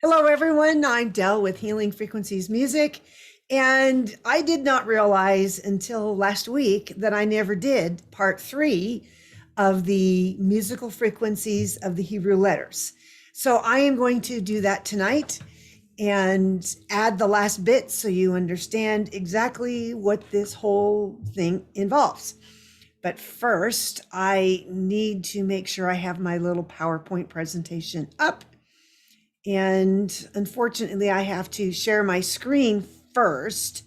Hello, everyone. I'm Dell with Healing Frequencies Music. And I did not realize until last week that I never did part 3 of the musical frequencies of the Hebrew letters. So I am going to do that tonight and add the last bit so you understand exactly what this whole thing involves. But first, I need to make sure I have my little PowerPoint presentation up. And unfortunately, I have to share my screen first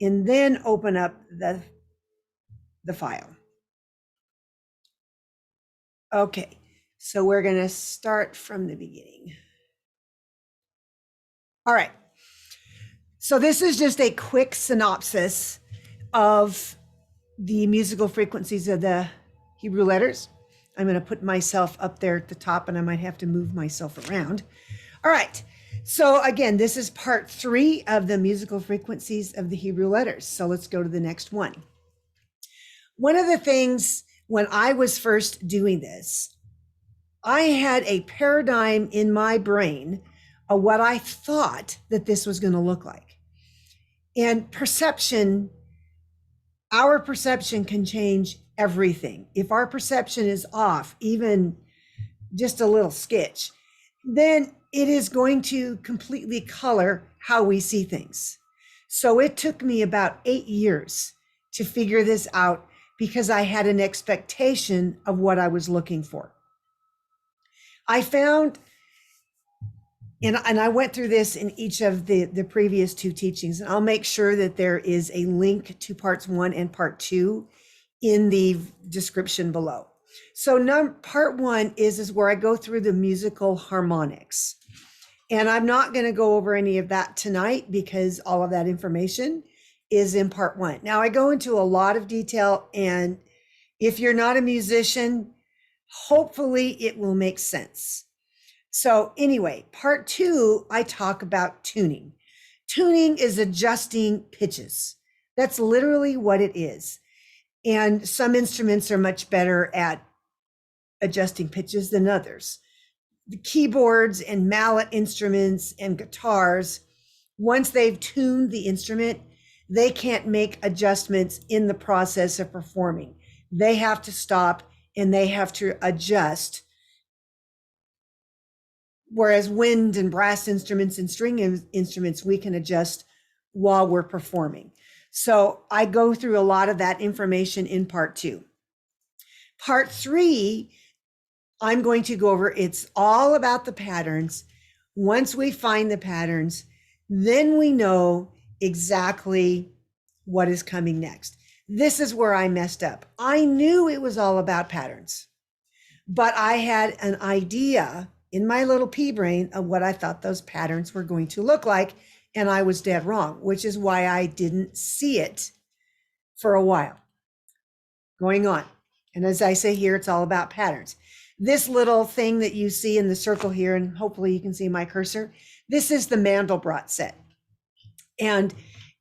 and then open up the file. Okay, so we're going to start from the beginning. All right. So this is just a quick synopsis of the musical frequencies of the Hebrew letters. I'm going to put myself up there at the top and I might have to move myself around. All right. So again, this is part 3 of the musical frequencies of the Hebrew letters. So let's go to the next one. One of the things when I was first doing this, I had a paradigm in my brain of what I thought that this was going to look like. And perception, our perception can change everything. If our perception is off, even just a little sketch, then it is going to completely color how we see things. So it took me about 8 years to figure this out because I had an expectation of what I was looking for. I found, and I went through this in each of the previous 2 teachings, and I'll make sure that there is a link to parts 1 and part 2 in the description below. So part 1 is where I go through the musical harmonics. And I'm not going to go over any of that tonight because all of that information is in part 1. Now I go into a lot of detail, and if you're not a musician, hopefully it will make sense. So anyway, part 2, I talk about tuning. Tuning is adjusting pitches. That's literally what it is. And some instruments are much better at adjusting pitches than others. The keyboards and mallet instruments and guitars, once they've tuned the instrument, they can't make adjustments in the process of performing. They have to stop and they have to adjust. Whereas wind and brass instruments and string instruments, we can adjust while we're performing. So I go through a lot of that information in part 2. Part 3, I'm going to go over, it's all about the patterns. Once we find the patterns, then we know exactly what is coming next. This is where I messed up. I knew it was all about patterns, but I had an idea in my little pea brain of what I thought those patterns were going to look like. And I was dead wrong, which is why I didn't see it for a while going on. And as I say here, it's all about patterns. This little thing that you see in the circle here, and hopefully you can see my cursor, this is the Mandelbrot set. And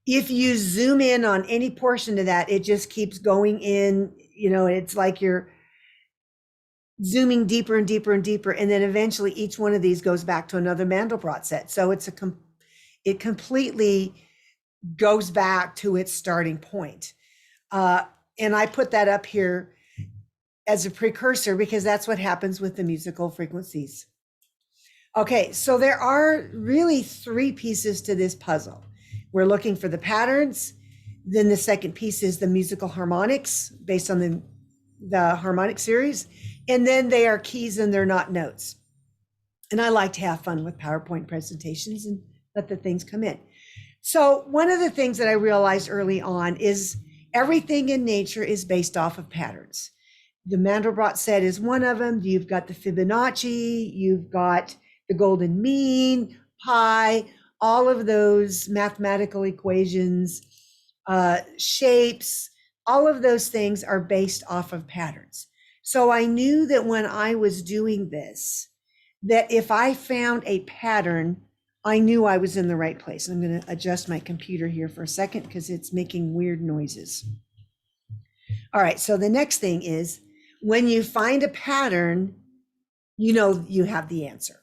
if you zoom in on any portion of that, it just keeps going in, it's like you're zooming deeper and deeper and deeper. And then eventually each one of these goes back to another Mandelbrot set. So it completely goes back to its starting point. And I put that up here as a precursor because that's what happens with the musical frequencies. Okay, so there are really 3 pieces to this puzzle. We're looking for the patterns. Then the second piece is the musical harmonics based on the harmonic series. And then they are keys and they're not notes. And I like to have fun with PowerPoint presentations and let the things come in. So one of the things that I realized early on is everything in nature is based off of patterns. The Mandelbrot set is one of them. You've got the Fibonacci, you've got the golden mean, pi, all of those mathematical equations, shapes, all of those things are based off of patterns. So I knew that when I was doing this, that if I found a pattern, I knew I was in the right place. I'm going to adjust my computer here for a second because it's making weird noises. All right, so the next thing is when you find a pattern, you know you have the answer.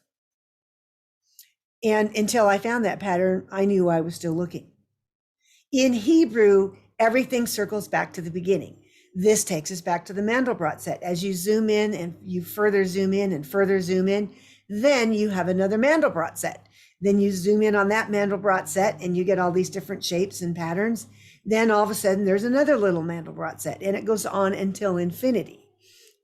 And until I found that pattern, I knew I was still looking. In Hebrew, everything circles back to the beginning. This takes us back to the Mandelbrot set. As you zoom in and you further zoom in and further zoom in, then you have another Mandelbrot set. Then you zoom in on that Mandelbrot set and you get all these different shapes and patterns. Then all of a sudden there's another little Mandelbrot set, and it goes on until infinity.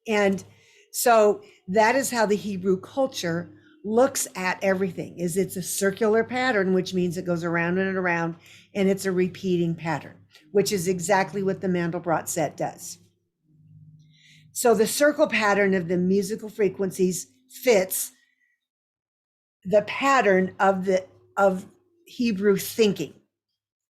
And so that is how the Hebrew culture looks at everything. Is it's a circular pattern, which means it goes around and around, and it's a repeating pattern, which is exactly what the Mandelbrot set does. So the circle pattern of the musical frequencies fits the pattern of Hebrew thinking.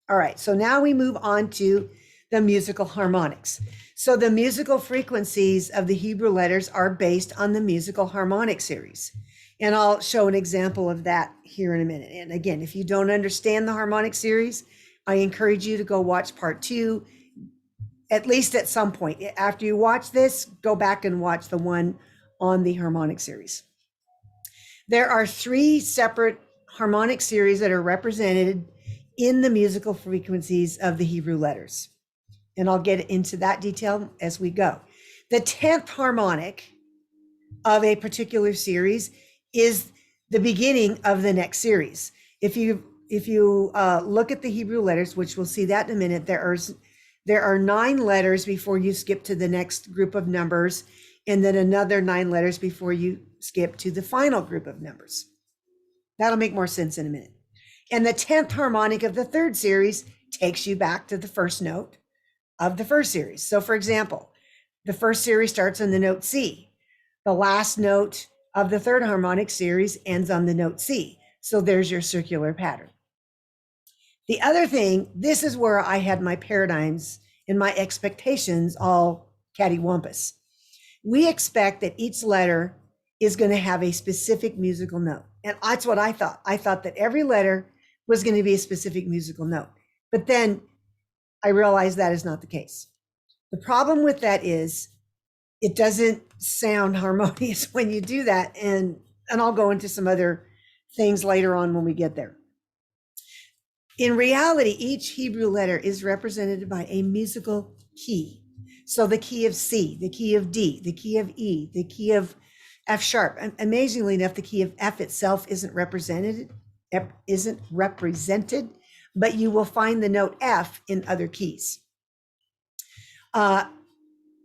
All right, so now we move on to the musical harmonics. So the musical frequencies of the Hebrew letters are based on the musical harmonic series. And I'll show an example of that here in a minute. And again, if you don't understand the harmonic series, I encourage you to go watch part 2, at least at some point. After you watch this, go back and watch the one on the harmonic series. There are 3 separate harmonic series that are represented in the musical frequencies of the Hebrew letters. And I'll get into that detail as we go. The 10th harmonic of a particular series is the beginning of the next series. If you look at the Hebrew letters, which we'll see that in a minute, there are 9 letters before you skip to the next group of numbers, and then another 9 letters before you skip to the final group of numbers. That'll make more sense in a minute. And the 10th harmonic of the 3rd series takes you back to the first note of the first series. So for example, the first series starts on the note C. The last note of the 3rd harmonic series ends on the note C. So there's your circular pattern. The other thing, this is where I had my paradigms and my expectations all cattywampus. We expect that each letter is going to have a specific musical note. And that's what I thought. I thought that every letter was going to be a specific musical note. But then I realized that is not the case. The problem with that is it doesn't sound harmonious when you do that. And I'll go into some other things later on when we get there. In reality, each Hebrew letter is represented by a musical key. So the key of C, the key of D, the key of E, the key of F sharp. Amazingly enough, the key of F itself isn't represented, but you will find the note F in other keys.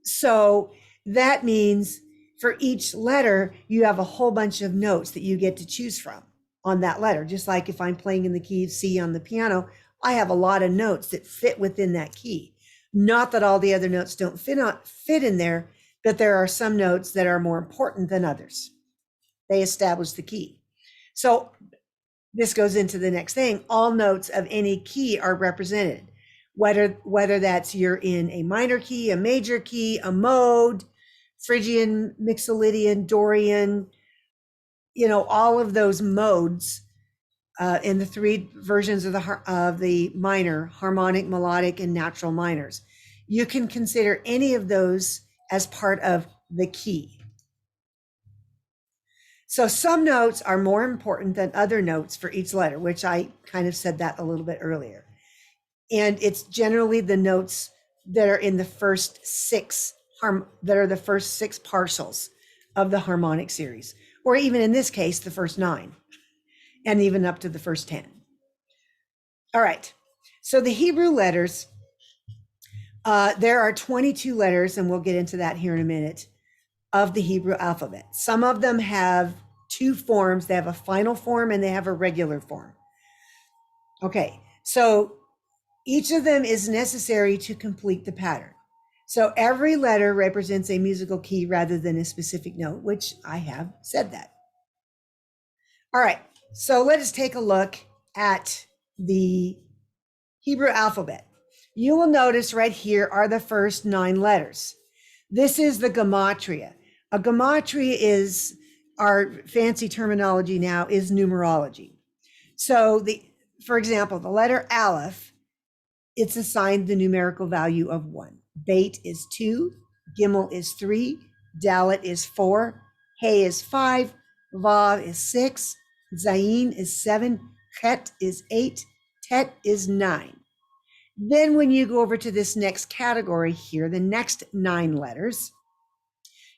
So that means for each letter, you have a whole bunch of notes that you get to choose from on that letter. Just like if I'm playing in the key of C on the piano, I have a lot of notes that fit within that key. Not that all the other notes don't fit in there, but there are some notes that are more important than others. They establish the key. So this goes into the next thing. All notes of any key are represented, whether that's you're in a minor key, a major key, a mode, Phrygian, Mixolydian, Dorian, all of those modes in the 3 versions of the minor, harmonic, melodic, and natural minors. You can consider any of those as part of the key. So some notes are more important than other notes for each letter, which I kind of said that a little bit earlier. And it's generally the notes that are in the first 6 partials of the harmonic series, or even in this case, the first 9, and even up to the first 10. All right, so the Hebrew letters, there are 22 letters, and we'll get into that here in a minute, of the Hebrew alphabet. Some of them have 2 forms. They have a final form and they have a regular form. Okay, so each of them is necessary to complete the pattern. So every letter represents a musical key rather than a specific note, which I have said that. All right, so let us take a look at the Hebrew alphabet. You will notice right here are the first 9 letters. This is the Gematria. A Gematria is, our fancy terminology now, is numerology. So for example, the letter Aleph, it's assigned the numerical value of 1. Beit is 2, Gimel is 3, Dalet is 4, Hey is 5, Vav is 6, Zayin is 7, Het is 8, Tet is 9. Then when you go over to this next category here, the next 9 letters,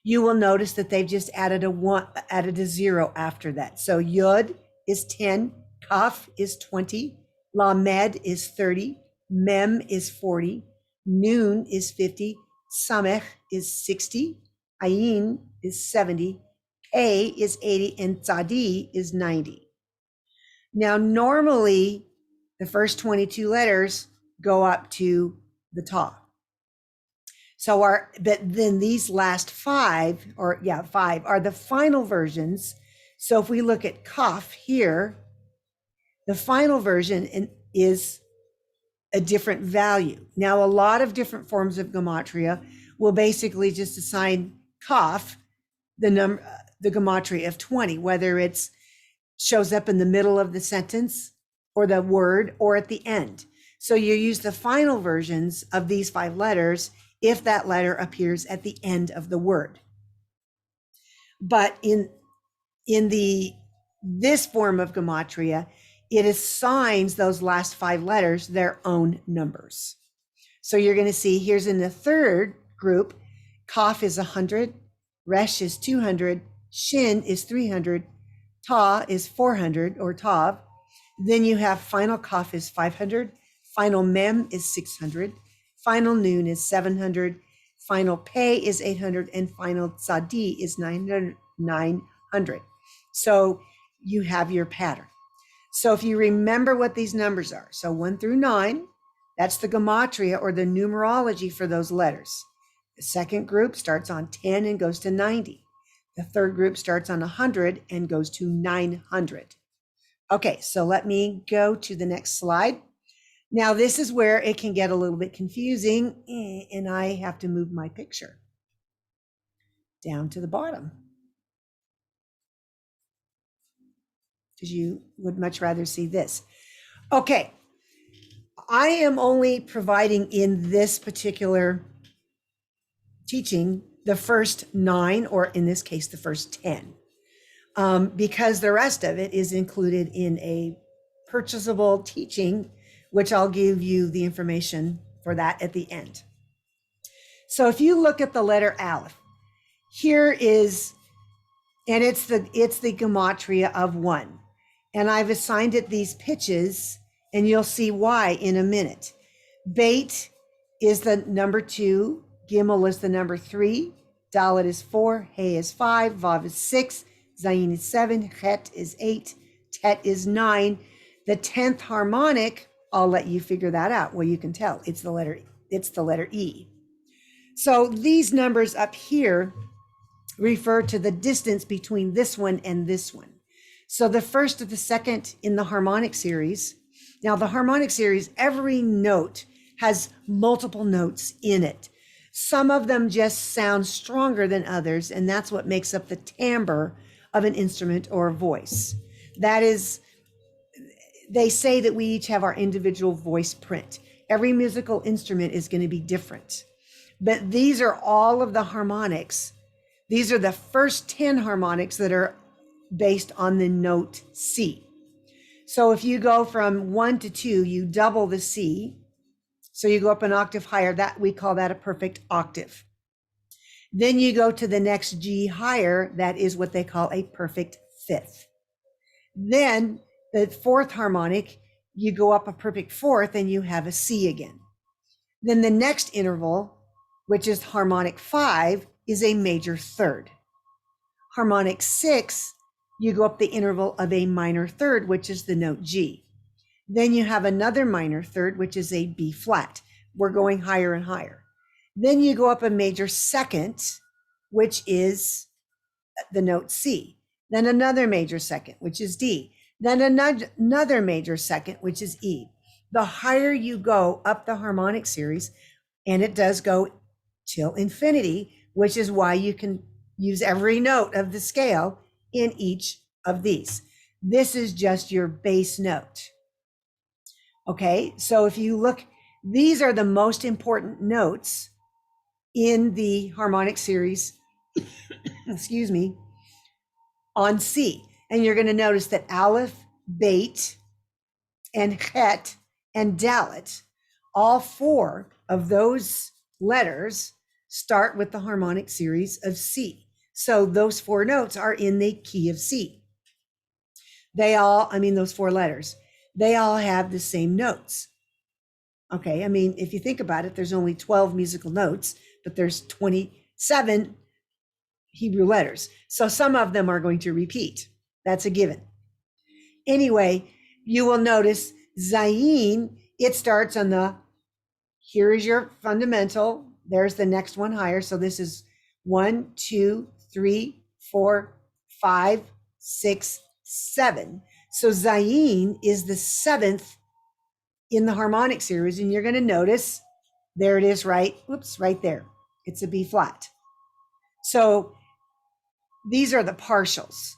you will notice that they've just added a 0 after that. So Yod is 10, Kaf is 20, Lamed is 30, Mem is 40, Nun is 50, Samech is 60, Ayin is 70, Pei is 80, and Tzadi is 90. Now, normally the first 22 letters go up to the Ta. So but then these last 5 are the final versions. So if we look at Kaf here, the final version is a different value. Now, a lot of different forms of Gematria will basically just assign Kaf the Gematria of 20, whether it's shows up in the middle of the sentence or the word or at the end. So you use the final versions of these 5 letters if that letter appears at the end of the word. But in this form of Gematria, it assigns those last 5 letters their own numbers. So you're going to see here's in the third group, Kaf is 100, Resh is 200, Shin is 300, Ta is 400 or Tav. Then you have final Kaf is 500, final Mem is 600, final Nun is 700, final Pei is 800, and final Tzadi is 900. So you have your pattern. So if you remember what these numbers are, so 1 through 9, that's the Gematria or the numerology for those letters. The second group starts on 10 and goes to 90. The third group starts on 100 and goes to 900. Okay, so let me go to the next slide. Now, this is where it can get a little bit confusing, and I have to move my picture down to the bottom because you would much rather see this. Okay, I am only providing in this particular teaching the first 9, or in this case, the first 10, because the rest of it is included in a purchasable teaching, which I'll give you the information for that at the end. So if you look at the letter Aleph, here is, and it's the Gematria of 1. And I've assigned it these pitches, and you'll see why in a minute. Beit is the number 2, Gimel is the number 3, Dalet is 4, Hey is 5, Vav is 6, Zayin is 7, Het is 8, Tet is 9. The 10th harmonic, I'll let you figure that out. Well, you can tell it's the letter E. So these numbers up here refer to the distance between this one and this one. So the first or the second in the harmonic series. Now the harmonic series, every note has multiple notes in it. Some of them just sound stronger than others, and that's what makes up the timbre of an instrument or a voice. That is, they say that we each have our individual voice print. Every musical instrument is going to be different. But these are all of the harmonics. These are the first 10 harmonics that are based on the note C. So if you go from 1 to 2, you double the C. So you go up an octave higher. That we call that a perfect octave. Then you go to the next G higher. That is what they call a perfect fifth. Then the 4th harmonic, you go up a perfect 4th and you have a C again. Then the next interval, which is harmonic 5, is a major 3rd. Harmonic 6, you go up the interval of a minor 3rd, which is the note G. Then you have another minor 3rd, which is a B flat. We're going higher and higher. Then you go up a major 2nd, which is the note C. Then another major 2nd, which is D. Then another major 2nd, which is E. The higher you go up the harmonic series, and it does go till infinity, which is why you can use every note of the scale in each of these. This is just your base note. Okay, so if you look, these are the most important notes in the harmonic series, excuse me, on C. And you're going to notice that Aleph, Beit, and Het, and Dalet, all four of those letters start with the harmonic series of C. So those four notes are in the key of C. Those four letters, they all have the same notes. Okay, I mean, if you think about it, there's only 12 musical notes, but there's 27 Hebrew letters. So some of them are going to repeat. That's a given. Anyway, you will notice Zayin, it starts on here is your fundamental. There's the next one higher. So this is 1, 2, 3, 4, 5, 6, 7. So Zayin is the seventh in the harmonic series. And you're going to notice there it is, right there. It's a B flat. So these are the partials,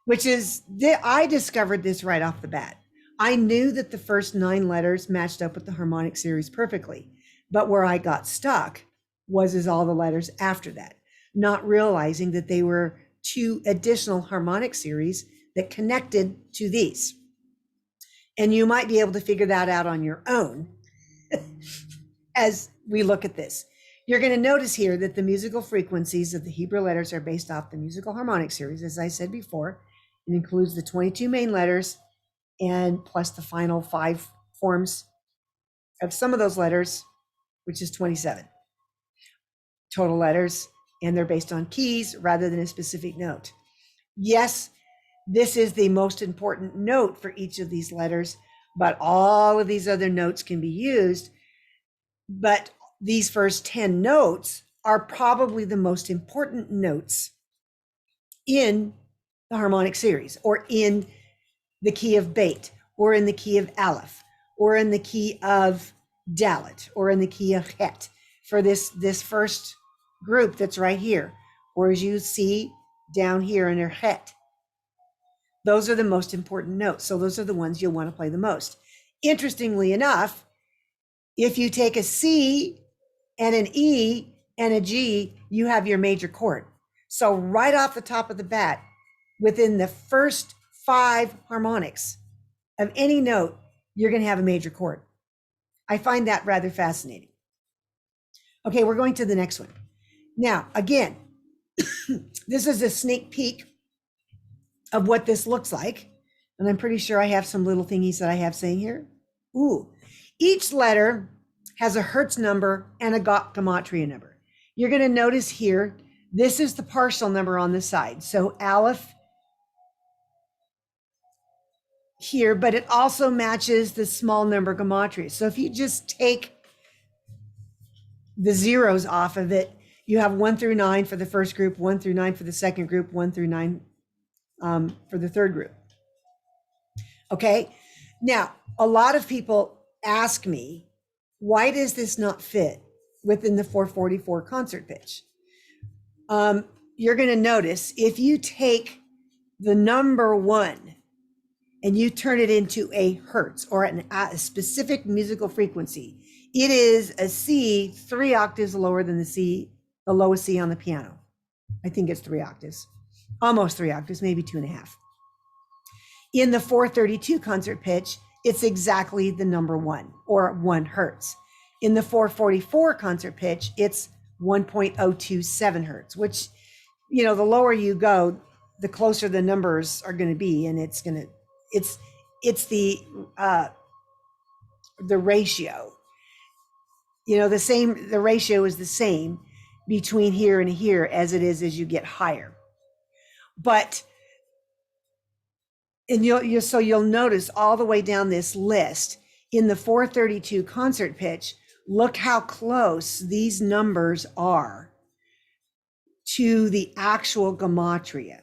which is, I discovered this right off the bat. I knew that the first 9 letters matched up with the harmonic series perfectly, but where I got stuck was all the letters after that, not realizing that they were 2 additional harmonic series that connected to these. And you might be able to figure that out on your own as we look at this. You're going to notice here that the musical frequencies of the Hebrew letters are based off the musical harmonic series, as I said before. It includes the 22 main letters and plus the final 5 forms of some of those letters, which is 27 total letters, and they're based on keys rather than a specific note. Yes, this is the most important note for each of these letters, but all of these other notes can be used. But these first 10 notes are probably the most important notes in the harmonic series, or in the key of Beit, or in the key of Aleph, or in the key of Dalet, or in the key of Het, for this first group that's right here, or as you see down here in Het. Those are the most important notes. So those are the ones you'll want to play the most. Interestingly enough, if you take a C and an E and a G, you have your major chord. So right off the top of the bat, within the first 5 harmonics of any note, you're going to have a major chord. I find that rather fascinating. Okay, we're going to the next one. Now, again, this is a sneak peek of what this looks like. And I'm pretty sure I have some little thingies that I have saying here. Ooh, each letter has a Hertz number and a Gematria number. You're going to notice here, this is the partial number on the side. So Aleph here, but it also matches the small number Gematria. So if you just take the zeros off of it, you have 1 through 9 for the first group, 1 through 9 for the second group, 1 through 9 for the third group. Okay. Now, a lot of people ask me, why does this not fit within the 444 concert pitch? You're going to notice if you take the number 1 and you turn it into a Hertz, or a specific musical frequency, it is a C 3 octaves lower than the lowest C on the piano. I think it's 3 octaves, almost 3 octaves, maybe 2.5. In the 432 concert pitch, it's exactly the number 1, or 1 Hertz. In the 444 concert pitch, it's 1.027 Hertz, which, the lower you go, the closer the numbers are going to be. And it's the ratio, the ratio is the same between here and here as it is as you get higher. But you'll notice all the way down this list in the 432 concert pitch, look how close these numbers are to the actual Gematria.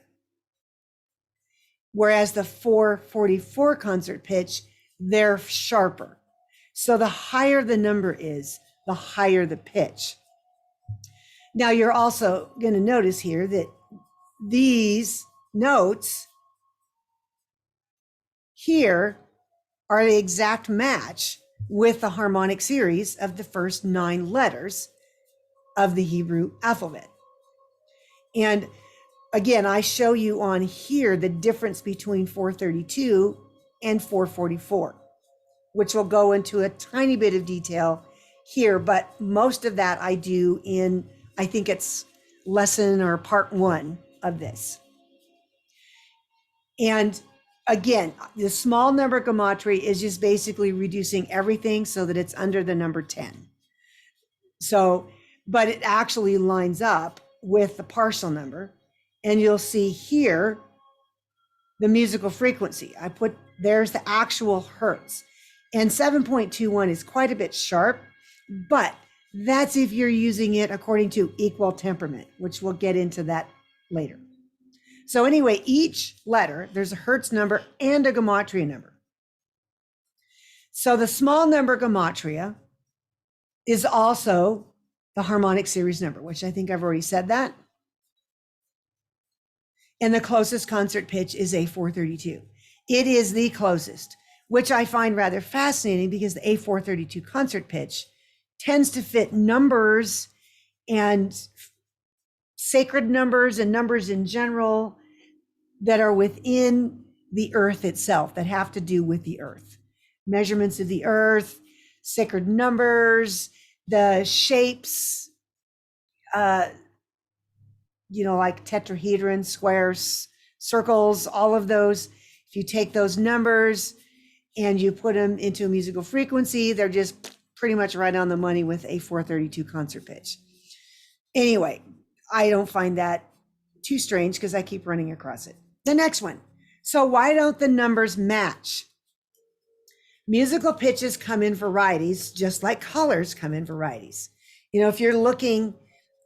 Whereas the 444 concert pitch, they're sharper. So the higher the number is, the higher the pitch. Now you're also going to notice here that these notes here are the exact match with the harmonic series of the first 9 letters of the Hebrew alphabet. And again, I show you on here the difference between 432 and 444, which will go into a tiny bit of detail here, but most of that I do in, I think it's lesson or part 1 of this. And again, the small number gematria is just basically reducing everything so that it's under the number 10. So, but it actually lines up with the partial number. And you'll see here the musical frequency. I put, there's the actual hertz. And 7.21 is quite a bit sharp, but that's if you're using it according to equal temperament, which we'll get into that later. So anyway, each letter, there's a Hertz number and a Gematria number. So the small number Gematria is also the harmonic series number, which I think I've already said that. And the closest concert pitch is A432. It is the closest, which I find rather fascinating because the A432 concert pitch tends to fit numbers and sacred numbers and numbers in general that are within the earth itself, that have to do with the earth. Measurements of the earth, sacred numbers, the shapes, like tetrahedrons, squares, circles, all of those. If you take those numbers and you put them into a musical frequency, they're just pretty much right on the money with a 432 concert pitch. Anyway, I don't find that too strange because I keep running across it. The next one. So why don't the numbers match? Musical pitches come in varieties, just like colors come in varieties. If you're looking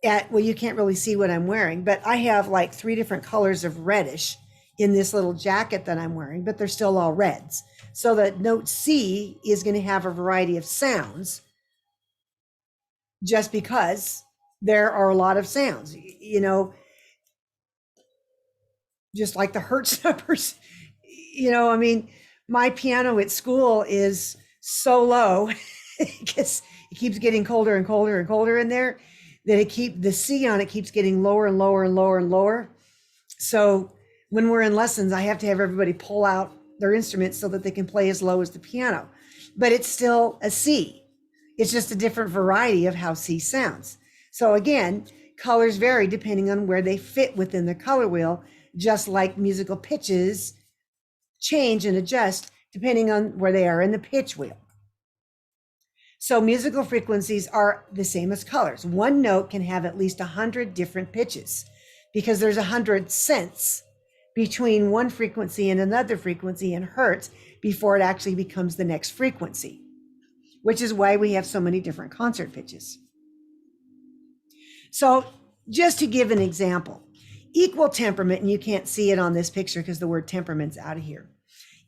at, well, you can't really see what I'm wearing, but I have like 3 different colors of reddish in this little jacket that I'm wearing, but they're still all reds. So the note C is going to have a variety of sounds just because there are a lot of sounds, just like the Hertz numbers. My piano at school is so low because it keeps getting colder and colder and colder in there, that the C on it keeps getting lower and lower and lower and lower. So when we're in lessons, I have to have everybody pull out their instruments so that they can play as low as the piano, but it's still a C. It's just a different variety of how C sounds. So again, colors vary depending on where they fit within the color wheel, just like musical pitches change and adjust depending on where they are in the pitch wheel. So musical frequencies are the same as colors. One note can have at least 100 different pitches because there's 100 cents between one frequency and another frequency in Hertz before it actually becomes the next frequency, which is why we have so many different concert pitches. So just to give an example, equal temperament, and you can't see it on this picture because the word temperament's out of here.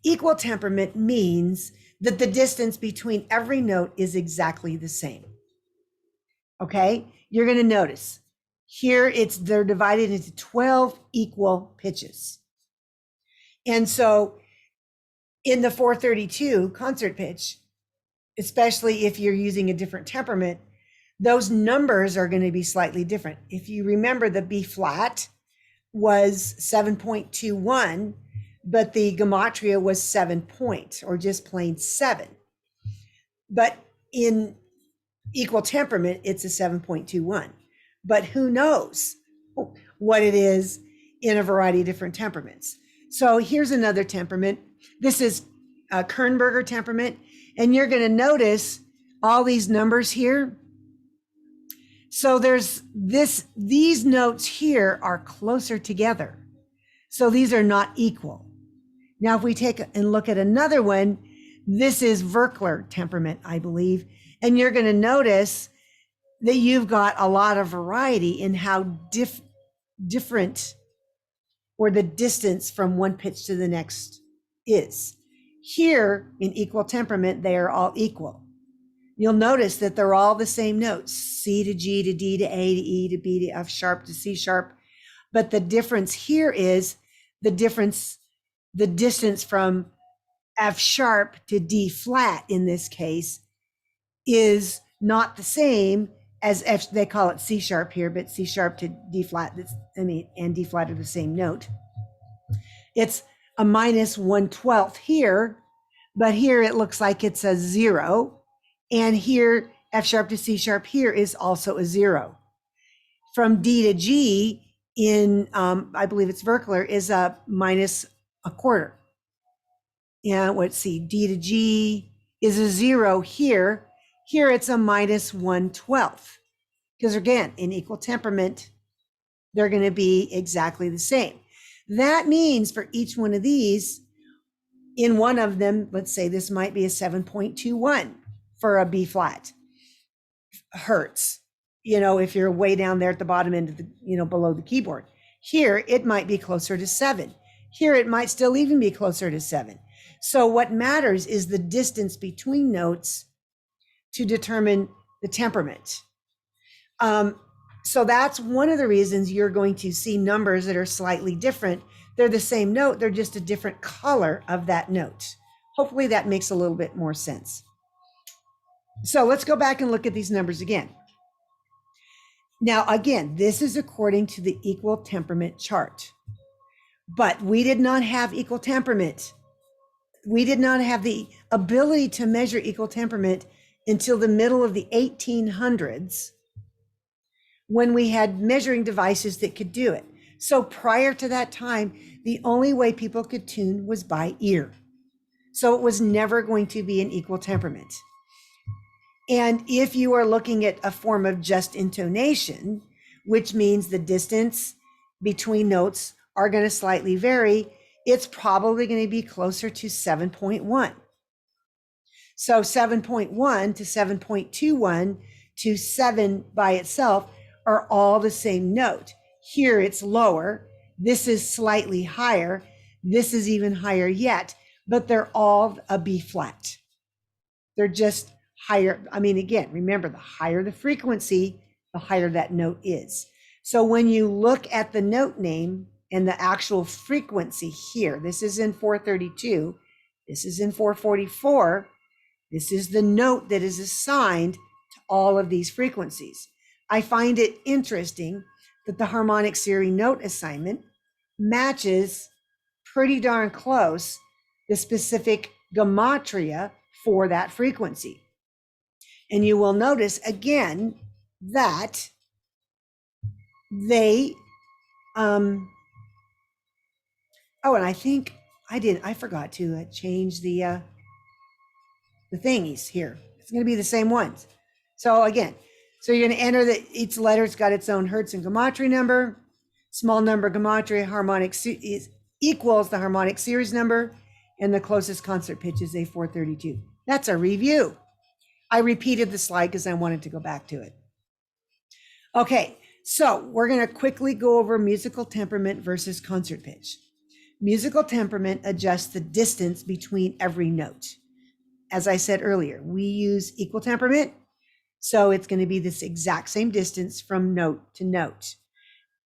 Equal temperament means that the distance between every note is exactly the same. Okay, you're going to notice here they're divided into 12 equal pitches. And so in the 432 concert pitch, especially if you're using a different temperament, those numbers are going to be slightly different. If you remember, the B flat was 7.21, but the Gematria was 7 point, or just plain 7. But in equal temperament, it's a 7.21. But who knows what it is in a variety of different temperaments. So here's another temperament. This is a Kernberger temperament, and you're going to notice all these numbers here. So there's these notes here are closer together. So these are not equal. Now, if we take and look at another one, this is Verkler temperament, I believe, and you're going to notice that you've got a lot of variety in how different, or the distance from one pitch to the next is. Here in equal temperament, they are all equal. You'll notice that they're all the same notes, C to G to D to A to E to B to F sharp to C sharp. But the difference here is the distance from F sharp to D flat in this case is not the same as F, they call it C sharp here, but C sharp to D flat, and D flat are the same note. It's a minus 1/12 here, but here it looks like it's a 0. And here, F sharp to C sharp here is also a 0. From D to G in, I believe it's Verkler, is a minus 1/4. And let's see, D to G is a 0 here. Here it's a minus 1/12. Because again, in equal temperament, they're going to be exactly the same. That means for each one of these, in one of them, let's say this might be a 7.21 for a B flat Hertz. If you're way down there at the bottom end of the, below the keyboard. Here, it might be closer to 7. Here, it might still even be closer to 7. So what matters is the distance between notes to determine the temperament. So that's one of the reasons you're going to see numbers that are slightly different. They're the same note, they're just a different color of that note. Hopefully that makes a little bit more sense. So let's go back and look at these numbers again. Now, again, this is according to the equal temperament chart. But we did not have equal temperament. We did not have the ability to measure equal temperament until the middle of the 1800s, when we had measuring devices that could do it. So prior to that time, the only way people could tune was by ear. So it was never going to be an equal temperament. And if you are looking at a form of just intonation, which means the distance between notes are going to slightly vary, it's probably going to be closer to 7.1. So 7.1 to 7.21 to 7 by itself are all the same note. Here it's lower. This is slightly higher. This is even higher yet, but they're all a B flat. They're just higher. I mean, again, remember, the higher the frequency, the higher that note is. So when you look at the note name and the actual frequency here, this is in 432, this is in 444, this is the note that is assigned to all of these frequencies. I find it interesting that the harmonic series note assignment matches pretty darn close the specific gematria for that frequency. And you will notice again that they, and I think I forgot to change the thingies here. It's going to be the same ones. So again, so you're going to enter that each letter's got its own Hertz and Gematria number. Small number Gematria harmonic equals the harmonic series number, and the closest concert pitch is a 432. That's a review. I repeated the slide because I wanted to go back to it. Okay, so we're going to quickly go over musical temperament versus concert pitch. Musical temperament adjusts the distance between every note. As I said earlier, we use equal temperament, so it's going to be this exact same distance from note to note.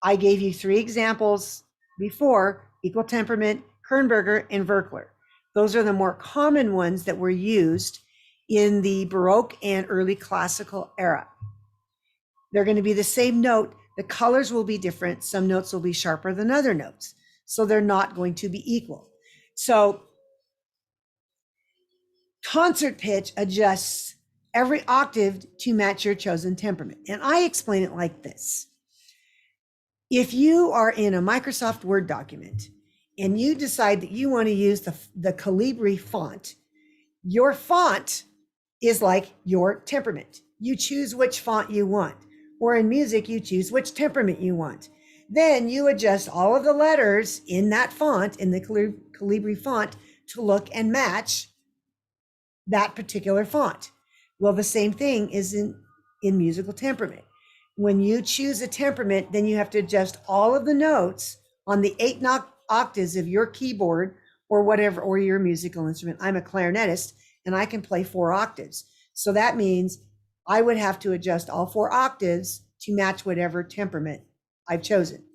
I gave you 3 examples before: equal temperament, Kernberger, and Verkler. Those are the more common ones that were used in the Baroque and early classical era. They're going to be the same note. The colors will be different. Some notes will be sharper than other notes. So they're not going to be equal. So concert pitch adjusts every octave to match your chosen temperament. And I explain it like this. If you are in a Microsoft Word document and you decide that you want to use the Calibri font, your font is like your temperament. You choose which font you want. Or in music, you choose which temperament you want. Then you adjust all of the letters in that font, in the Calibri font, to look and match that particular font. Well, the same thing is in musical temperament. When you choose a temperament, then you have to adjust all of the notes on the 8 octaves of your keyboard or whatever, or your musical instrument. I'm a clarinetist and I can play 4 octaves. So that means I would have to adjust all 4 octaves to match whatever temperament I've chosen.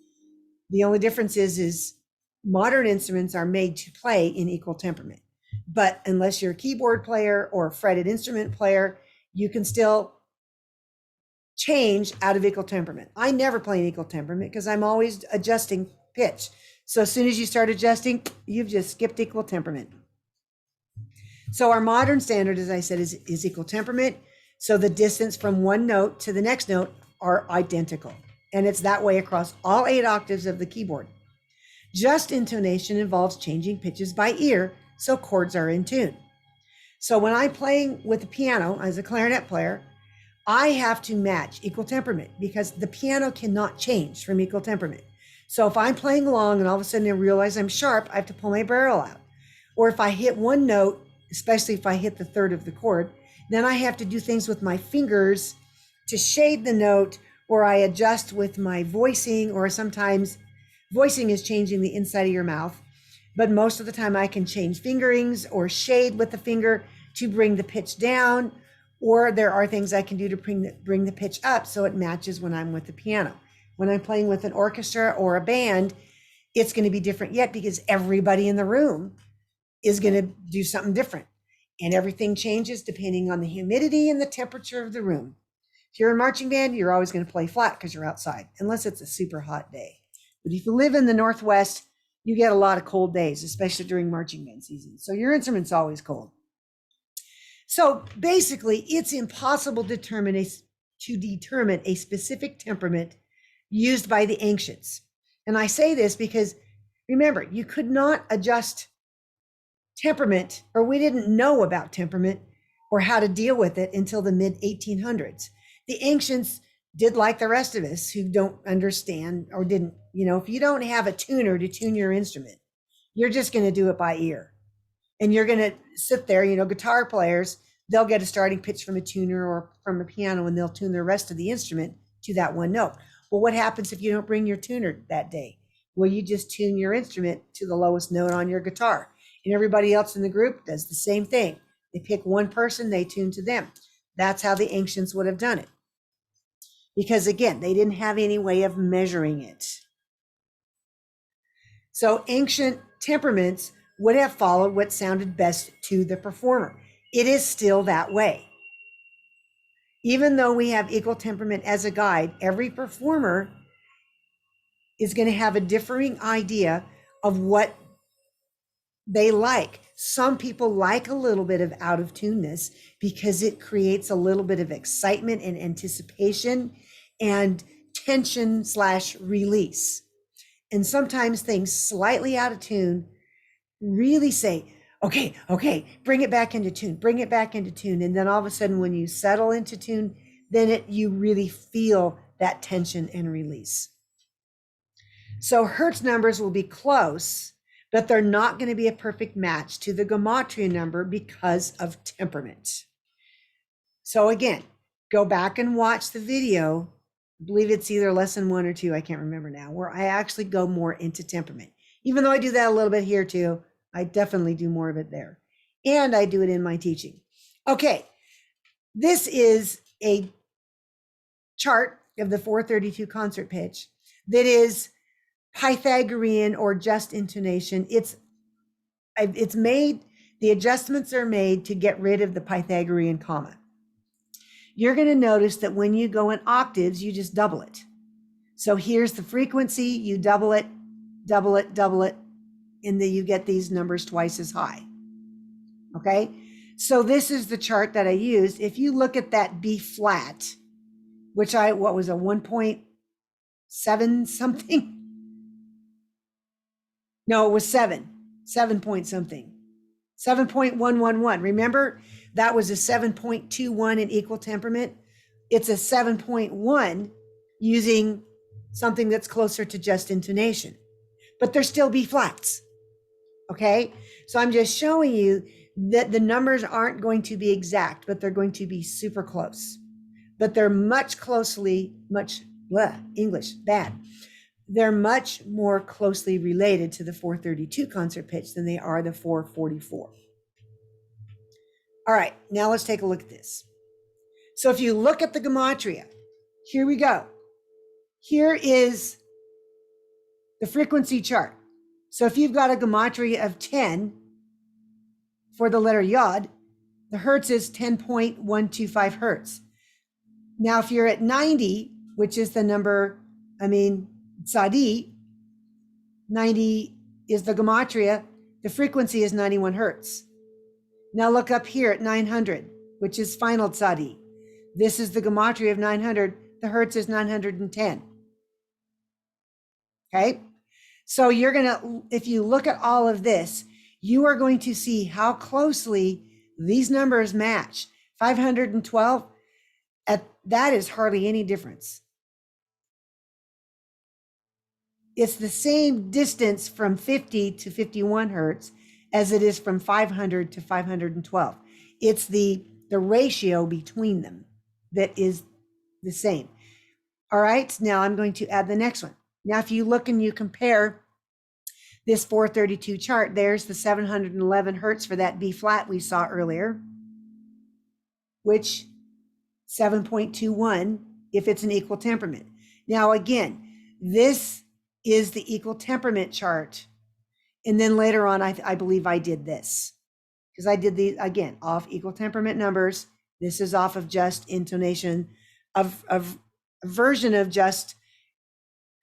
The only difference is modern instruments are made to play in equal temperament. But unless you're a keyboard player or a fretted instrument player, you can still change out of equal temperament. I never play an equal temperament because I'm always adjusting pitch. So as soon as you start adjusting, you've just skipped equal temperament. So our modern standard, as I said, is equal temperament. So the distance from one note to the next note are identical. And it's that way across all 8 octaves of the keyboard. Just intonation involves changing pitches by ear, so chords are in tune. So when I'm playing with the piano as a clarinet player, I have to match equal temperament because the piano cannot change from equal temperament. So if I'm playing along and all of a sudden I realize I'm sharp, I have to pull my barrel out. Or if I hit one note, especially if I hit the third of the chord, then I have to do things with my fingers to shade the note, or I adjust with my voicing, or sometimes voicing is changing the inside of your mouth. But most of the time I can change fingerings or shade with the finger to bring the pitch down, or there are things I can do to bring the pitch up so it matches when I'm with the piano. When I'm playing with an orchestra or a band, it's going to be different yet because everybody in the room is going to do something different. And everything changes depending on the humidity and the temperature of the room. If you're a marching band, you're always going to play flat because you're outside, unless it's a super hot day. But if you live in the Northwest, you get a lot of cold days, especially during marching band season. So your instrument's always cold. So basically, it's impossible to determine a specific temperament used by the ancients. And I say this because, remember, you could not adjust temperament, or we didn't know about temperament or how to deal with it until the mid 1800s. The ancients did like the rest of us who don't understand or didn't, if you don't have a tuner to tune your instrument, you're just going to do it by ear. And you're going to sit there, guitar players, they'll get a starting pitch from a tuner or from a piano, and they'll tune the rest of the instrument to that one note. Well, what happens if you don't bring your tuner that day? Well, you just tune your instrument to the lowest note on your guitar. And everybody else in the group does the same thing. They pick one person, they tune to them. That's how the ancients would have done it. Because again, they didn't have any way of measuring it. So ancient temperaments would have followed what sounded best to the performer. It is still that way. Even though we have equal temperament as a guide, every performer is going to have a differing idea of what they like. Some people like a little bit of out of tuneness because it creates a little bit of excitement and anticipation and tension / release. And sometimes things slightly out of tune really say, okay, bring it back into tune, bring it back into tune. And then all of a sudden, when you settle into tune, then you really feel that tension and release. So Hertz numbers will be close, but they're not going to be a perfect match to the Gematria number because of temperament. So again, go back and watch the video. I believe it's either lesson 1 or 2, I can't remember now, where I actually go more into temperament. Even though I do that a little bit here too, I definitely do more of it there. And I do it in my teaching. Okay, this is a chart of the 432 concert pitch that is Pythagorean or just intonation. It's made, the adjustments are made to get rid of the Pythagorean comma. You're going to notice that when you go in octaves, you just double it. So here's the frequency, you double it, and then you get these numbers twice as high. Okay, so this is the chart that I used. If you look at that B flat, which what was a 1.7 something? No, it was 7 point something, 7.111. Remember, that was a 7.21 in equal temperament. It's a 7.1 using something that's closer to just intonation, but they're still B flats. Okay, so I'm just showing you that the numbers aren't going to be exact, but they're going to be super close. But they're they're much more closely related to the 432 concert pitch than they are the 444. All right, now let's take a look at this. So if you look at the Gematria, here we go. Here is the frequency chart. So if you've got a Gematria of 10 for the letter Yod, the Hertz is 10.125 Hertz. Now, if you're at 90, which is the number, Tzadi, 90 is the Gematria, the frequency is 91 Hertz. Now look up here at 900, which is final Tzadi. This is the Gematria of 900, the Hertz is 910. Okay? So you're gonna, if you look at all of this, you are going to see how closely these numbers match. 512, that is hardly any difference. It's the same distance from 50 to 51 Hertz as it is from 500 to 512. It's the ratio between them that is the same. All right, now I'm going to add the next one. Now, if you look and you compare this 432 chart, there's the 711 Hertz for that B flat we saw earlier, which 7.21 if it's an equal temperament. Now, again, this is the equal temperament chart. And then later on, I believe I did this because I did these again off equal temperament numbers. This is off of just intonation of a version of just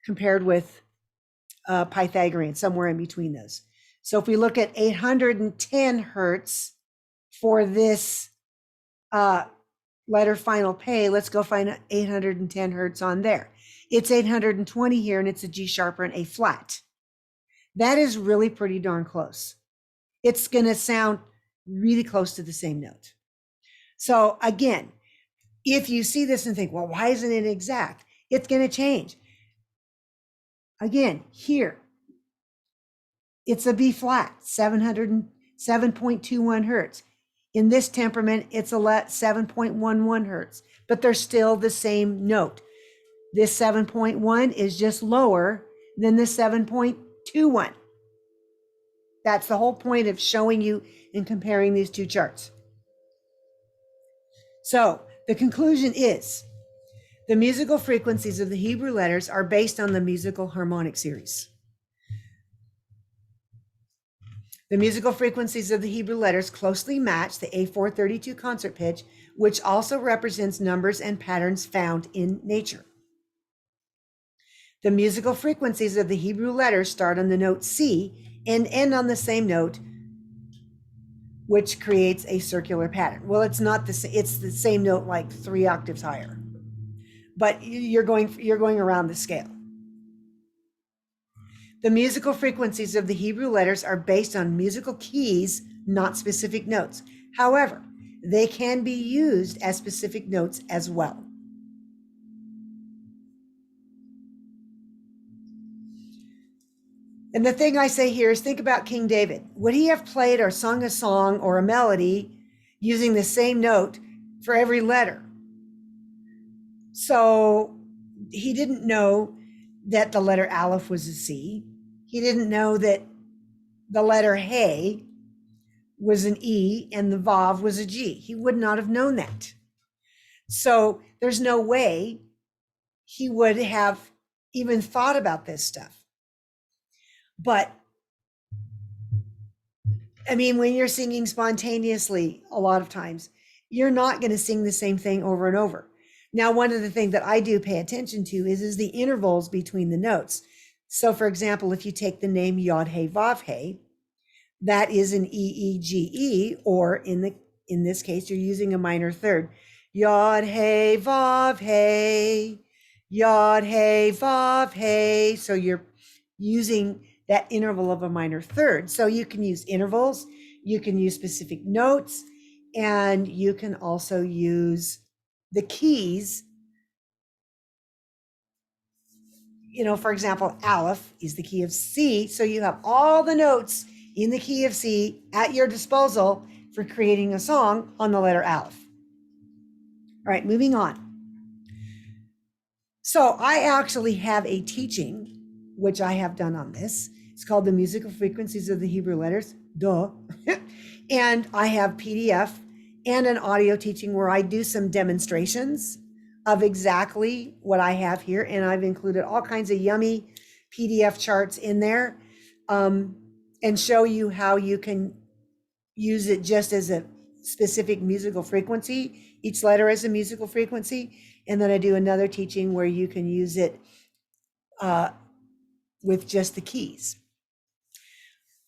compared with Pythagorean, somewhere in between those. So if we look at 810 Hertz for this letter final pay, let's go find 810 Hertz on there. It's 820 here, and it's a G sharp or an A flat. That is really pretty darn close. It's going to sound really close to the same note. So again, if you see this and think, well, why isn't it exact? It's going to change. Again, here, it's a B flat, 707.21 Hertz. In this temperament, it's a 7.11 Hertz, but they're still the same note. This 7.1 is just lower than the 7.21. That's the whole point of showing you and comparing these two charts. So the conclusion is the musical frequencies of the Hebrew letters are based on the musical harmonic series. The musical frequencies of the Hebrew letters closely match the A432 concert pitch, which also represents numbers and patterns found in nature. The musical frequencies of the Hebrew letters start on the note C and end on the same note, which creates a circular pattern. Well, it's not the same, it's the same note like 3 octaves higher, but you're going around the scale. The musical frequencies of the Hebrew letters are based on musical keys, not specific notes. However, they can be used as specific notes as well. And the thing I say here is think about King David. Would he have played or sung a song or a melody using the same note for every letter? So he didn't know that the letter Aleph was a C. He didn't know that the letter Hey was an E and the Vav was a G. He would not have known that. So there's no way he would have even thought about this stuff. But I mean, when you're singing spontaneously, a lot of times, you're not going to sing the same thing over and over. Now, one of the things that I do pay attention to is the intervals between the notes. So for example, if you take the name Yod Hey Vav Hey, that is an E-E-G-E, or in this case, you're using a minor third. Yod Hey Vav Hey, Yod Hey Vav Hey. So you're using that interval of a minor third. So you can use intervals, you can use specific notes, and you can also use the keys. You know, for example, Aleph is the key of C. So you have all the notes in the key of C at your disposal for creating a song on the letter Aleph. All right, moving on. So I actually have a teaching, which I have done on this. It's called The Musical Frequencies of the Hebrew Letters, duh. And I have PDF and an audio teaching where I do some demonstrations of exactly what I have here. And I've included all kinds of yummy PDF charts in there, and show you how you can use it just as a specific musical frequency. Each letter is a musical frequency. And then I do another teaching where you can use it with just the keys.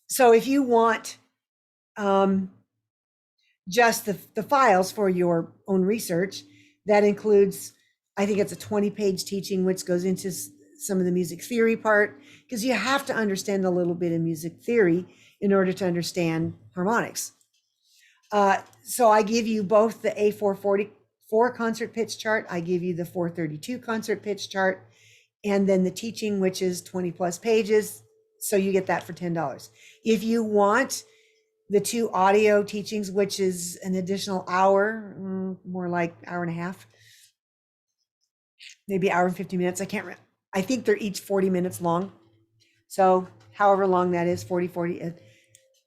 So if you want just the files for your own research, that includes, I think it's a 20-page teaching, which goes into some of the music theory part, because you have to understand a little bit of music theory in order to understand harmonics. So I give you both the A444 concert pitch chart. I give you the 432 concert pitch chart, and then the teaching, which is 20 plus pages. So you get that for $10. If you want the 2 audio teachings, which is an additional hour, more like hour and a half, maybe hour and 50 minutes. I can't remember. I think they're each 40 minutes long. So however long that is, 40,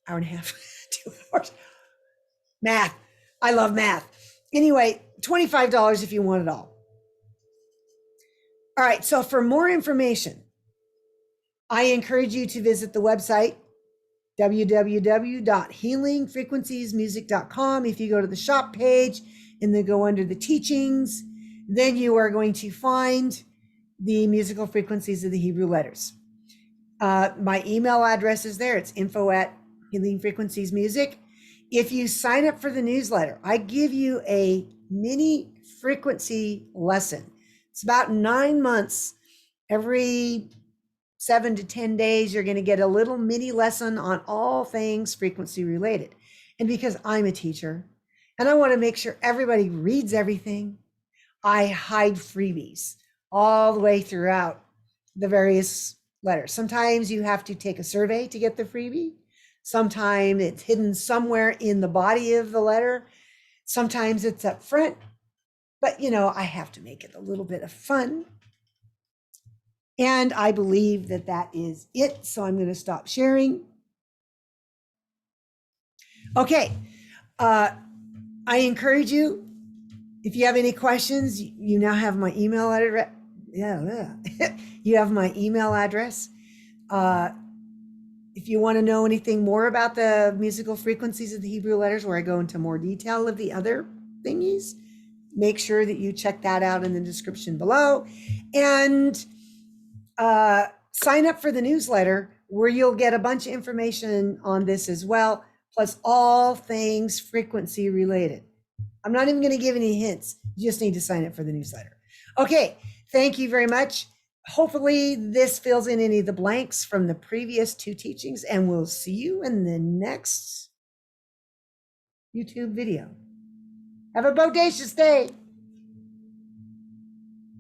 hour and a half, 2 hours. Math. I love math. Anyway, $25 if you want it all. All right. So for more information, I encourage you to visit the website, www.healingfrequenciesmusic.com. If you go to the shop page and then go under the teachings, then you are going to find the musical frequencies of the Hebrew letters. My email address is there. It's info@healingfrequenciesmusic. If you sign up for the newsletter, I give you a mini frequency lesson. It's about 9 months. Every 7 to 10 days, you're going to get a little mini lesson on all things frequency related. And because I'm a teacher and I want to make sure everybody reads everything, I hide freebies all the way throughout the various letters. Sometimes you have to take a survey to get the freebie. Sometimes it's hidden somewhere in the body of the letter. Sometimes it's up front. But, I have to make it a little bit of fun. And I believe that that is it. So I'm going to stop sharing. Okay. I encourage you, if you have any questions, you now have my email address. Yeah. You have my email address. If you want to know anything more about the musical frequencies of the Hebrew letters, where I go into more detail of the other thingies, make sure that you check that out in the description below. And sign up for the newsletter, where you'll get a bunch of information on this as well, plus all things frequency related. I'm not even going to give any hints. You just need to sign up for the newsletter. Okay, thank you very much. Hopefully this fills in any of the blanks from the previous 2 teachings, and we'll see you in the next YouTube video. Have a bodacious day.